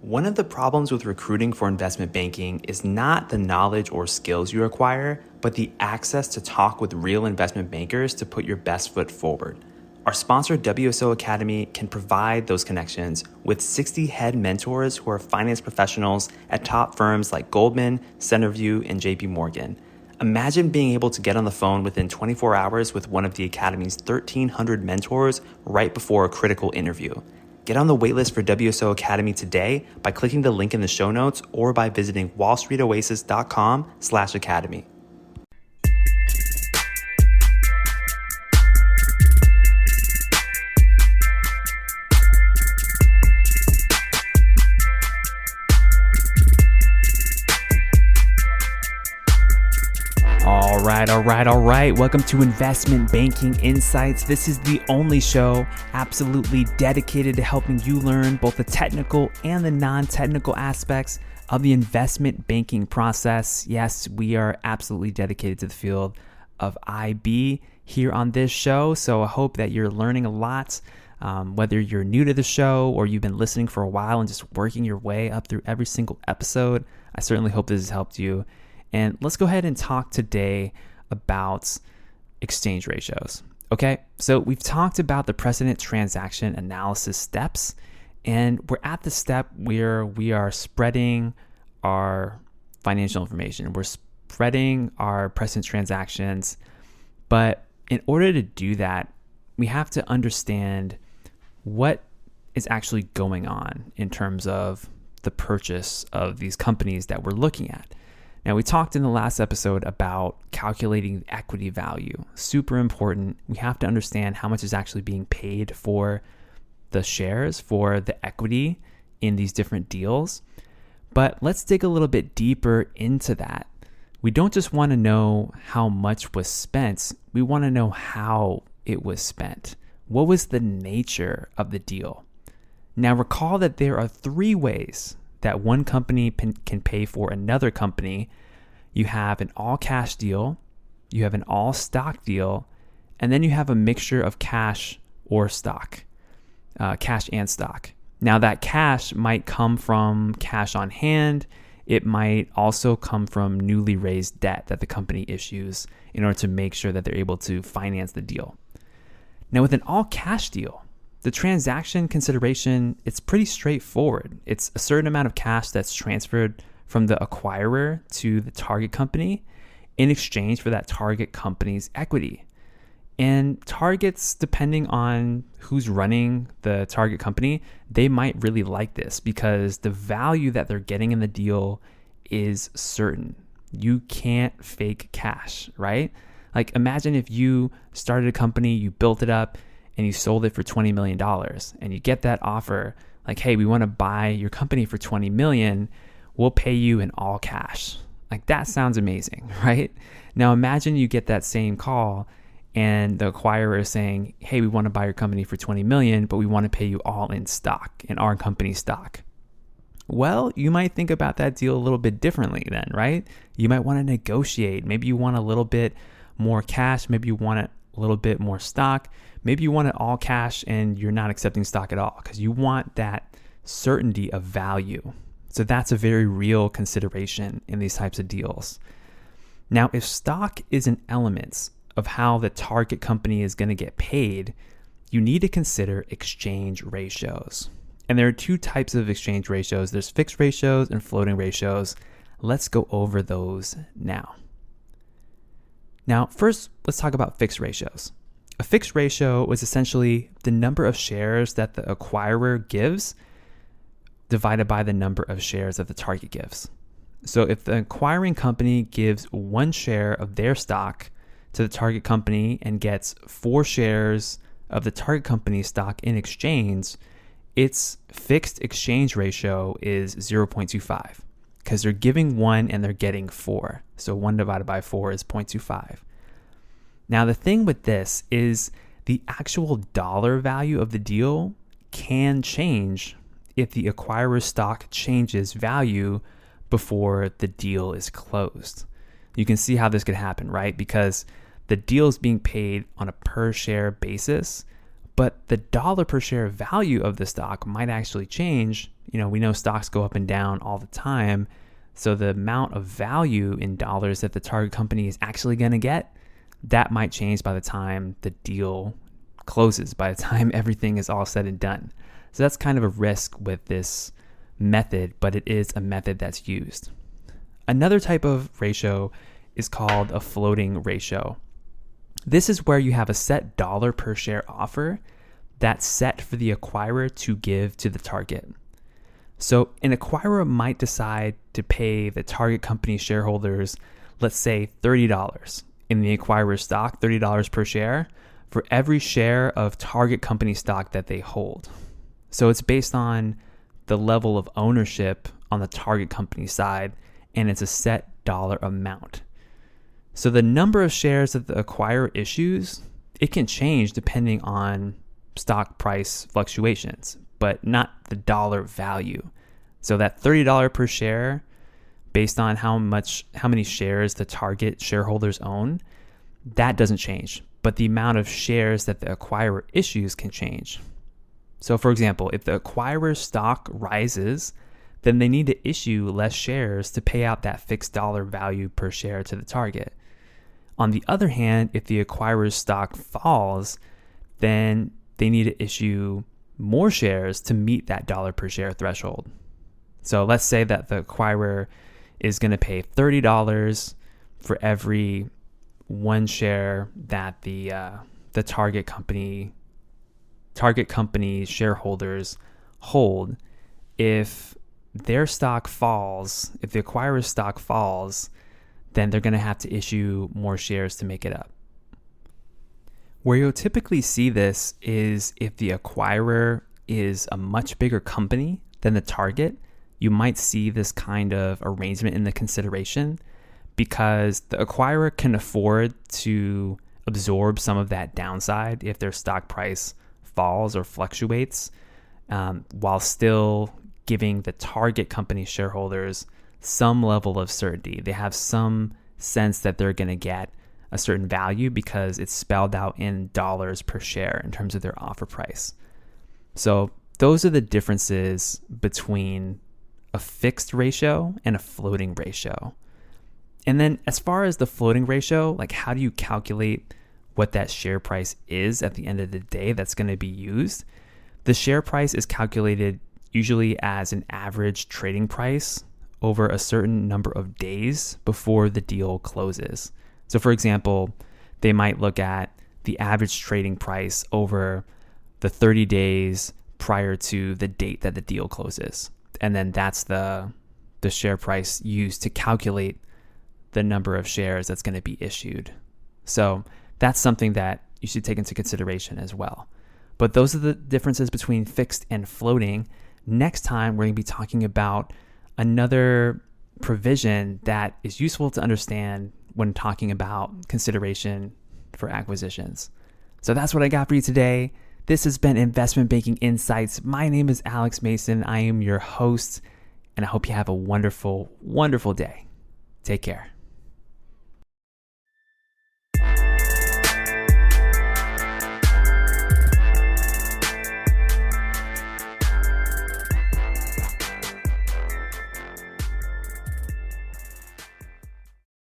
One of the problems with recruiting for investment banking is not the knowledge or skills you acquire, but the access to talk with real investment bankers to put your best foot forward. Our sponsor, WSO Academy, can provide those connections with 60 head mentors who are finance professionals at top firms like Goldman, Centerview, and JP Morgan. Imagine being able to get on the phone within 24 hours with one of the Academy's 1,300 mentors right before a critical interview. Get on the waitlist for WSO Academy today by clicking the link in the show notes or by visiting wallstreetoasis.com/academy. All right. Welcome to Investment Banking Insights. This is the only show absolutely dedicated to helping you learn both the technical and the non-technical aspects of the investment banking process. Yes, we are absolutely dedicated to the field of IB here on this show. So I hope that you're learning a lot, whether you're new to the show or you've been listening for a while and just working your way up through every single episode. I certainly hope this has helped you. And let's go ahead and talk today about exchange ratios. Okay, so we've talked about the precedent transaction analysis steps, and we're at the step where we are spreading our financial information. We're spreading our precedent transactions, but in order to do that, we have to understand what is actually going on in terms of the purchase of these companies that we're looking at. Now, we talked in the last episode about calculating the equity value. Super important. We have to understand how much is actually being paid for the shares, for the equity in these different deals. But let's dig a little bit deeper into that. We don't just want to know how much was spent. We want to know how it was spent. What was the nature of the deal? Now, recall that there are three ways that one company can pay for another company. You have an all-cash deal, you have an all-stock deal, and then you have a mixture of cash or stock, cash and stock. Now, that cash might come from cash on hand. It might also come from newly raised debt that the company issues in order to make sure that they're able to finance the deal. Now, with an all-cash deal, the transaction consideration, it's pretty straightforward. It's a certain amount of cash that's transferred from the acquirer to the target company in exchange for that target company's equity. And targets, depending on who's running the target company, they might really like this because the value that they're getting in the deal is certain. You can't fake cash, right? Like imagine if you started a company, you built it up, and you sold it for $20 million and you get that offer like, hey, we want to buy your company for $20 million. We'll pay you in all cash. Like that sounds amazing, right? Now imagine you get that same call and the acquirer is saying, hey, we want to buy your company for $20 million, but we want to pay you all in stock, in our company stock. Well, you might think about that deal a little bit differently then, right? You might want to negotiate. Maybe you want a little bit more cash. Maybe you want a little bit more stock. Maybe you want it all cash and you're not accepting stock at all because you want that certainty of value. So that's a very real consideration in these types of deals. Now, if stock is an element of how the target company is going to get paid, you need to consider exchange ratios. And there are two types of exchange ratios. There's fixed ratios and floating ratios. Let's go over those now. Now, first, let's talk about fixed ratios. A fixed ratio is essentially the number of shares that the acquirer gives divided by the number of shares that the target gives. So if the acquiring company gives 1 share of their stock to the target company and gets 4 shares of the target company's stock in exchange, its fixed exchange ratio is 0.25 because they're giving 1 and they're getting 4. So 1 divided by 4 is 0.25. Now, the thing with this is the actual dollar value of the deal can change if the acquirer's stock changes value before the deal is closed. You can see how this could happen, right? Because the deal is being paid on a per share basis, but the dollar per share value of the stock might actually change. We know stocks go up and down all the time. So the amount of value in dollars that the target company is actually going to get, that might change by the time the deal closes, by the time everything is all said and done. So that's kind of a risk with this method, but it is a method that's used. Another type of ratio is called a floating ratio. This is where you have a set dollar per share offer that's set for the acquirer to give to the target. So an acquirer might decide to pay the target company shareholders, let's say $30 in the acquirer's stock, $30 per share, for every share of target company stock that they hold. So it's based on the level of ownership on the target company side, and it's a set dollar amount. So the number of shares that the acquirer issues, it can change depending on stock price fluctuations, but not the dollar value. So that $30 per share, based on how many shares the target shareholders own, that doesn't change. But the amount of shares that the acquirer issues can change. So for example, if the acquirer's stock rises, then they need to issue less shares to pay out that fixed dollar value per share to the target. On the other hand, if the acquirer's stock falls, then they need to issue more shares to meet that dollar per share threshold. So let's say that the acquirer is going to pay $30 for every one share that the target company shareholders hold. If their stock falls, if the acquirer's stock falls, then they're going to have to issue more shares to make it up. Where you'll typically see this is if the acquirer is a much bigger company than the target, you might see this kind of arrangement in the consideration because the acquirer can afford to absorb some of that downside if their stock price falls or fluctuates, while still giving the target company shareholders some level of certainty. They have some sense that they're going to get a certain value because it's spelled out in dollars per share in terms of their offer price. So those are the differences between a fixed ratio and a floating ratio. And then as far as the floating ratio, like how do you calculate what that share price is at the end of the day that's going to be used? The share price is calculated usually as an average trading price over a certain number of days before the deal closes. So for example, they might look at the average trading price over the 30 days prior to the date that the deal closes. And then that's the share price used to calculate the number of shares that's going to be issued. So that's something that you should take into consideration as well. But those are the differences between fixed and floating. Next time, we're going to be talking about another provision that is useful to understand when talking about consideration for acquisitions. So that's what I got for you today. This has been Investment Banking Insights. My name is Alex Mason. I am your host, and I hope you have a wonderful, wonderful day. Take care.